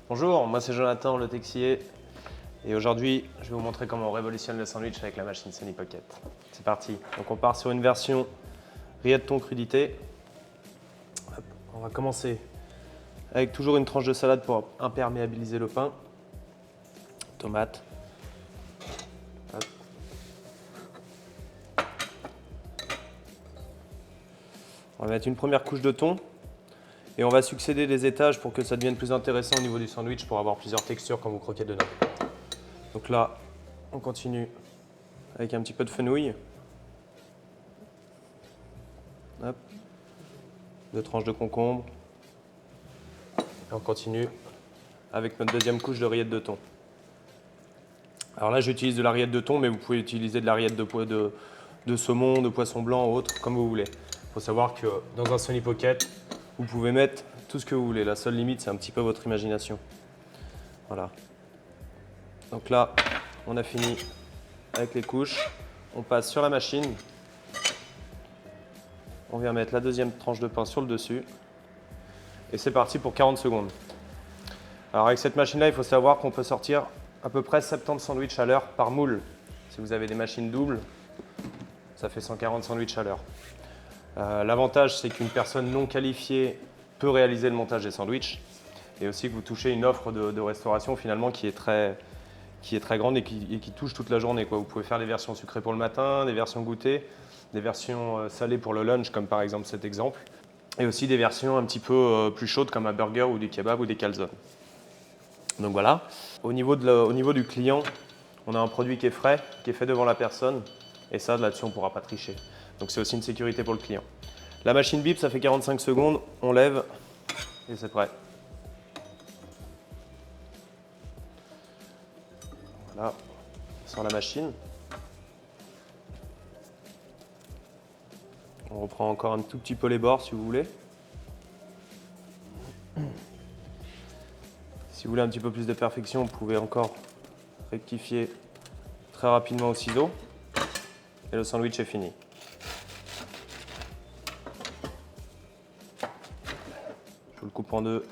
Bonjour, moi c'est Jonathan, le texier. Et aujourd'hui, je vais vous montrer comment on révolutionne le sandwich avec la machine Sunny Pocket. C'est parti. Donc on part sur une version rillettes de thon crudité. Hop, on va commencer avec toujours une tranche de salade pour imperméabiliser le pain. Tomate. Hop. On va mettre une première couche de thon. Et on va succéder des étages pour que ça devienne plus intéressant au niveau du sandwich pour avoir plusieurs textures quand vous croquez dedans. Donc là, on continue avec un petit peu de fenouil. Hop. 2 tranches de concombre. Et on continue avec notre deuxième couche de rillettes de thon. Alors là, j'utilise de la rillette de thon, mais vous pouvez utiliser de la rillette de saumon, de poisson blanc ou autre, comme vous voulez. Il faut savoir que dans un Sunny Pocket, vous pouvez mettre tout ce que vous voulez. La seule limite, c'est un petit peu votre imagination. Voilà. Donc là, on a fini avec les couches. On passe sur la machine. On vient mettre la deuxième tranche de pain sur le dessus. Et c'est parti pour 40 secondes. Alors avec cette machine-là, il faut savoir qu'on peut sortir à peu près 70 sandwichs à l'heure par moule. Si vous avez des machines doubles, ça fait 140 sandwichs à l'heure. L'avantage, c'est qu'une personne non qualifiée peut réaliser le montage des sandwichs et aussi que vous touchez une offre de restauration finalement qui est très grande et qui touche toute la journée, quoi. Vous pouvez faire des versions sucrées pour le matin, des versions goûtées, des versions salées pour le lunch comme par exemple cet exemple et aussi des versions un petit peu plus chaudes comme un burger ou du kebab ou des calzones. Donc voilà. Au niveau du client, on a un produit qui est frais, qui est fait devant la personne et ça là-dessus on ne pourra pas tricher. Donc c'est aussi une sécurité pour le client. La machine bip, ça fait 45 secondes, on lève et c'est prêt. Voilà, sur la machine. On reprend encore un tout petit peu les bords si vous voulez. Si vous voulez un petit peu plus de perfection, vous pouvez encore rectifier très rapidement au ciseau. Et le sandwich est fini. Je vous le coupe en deux.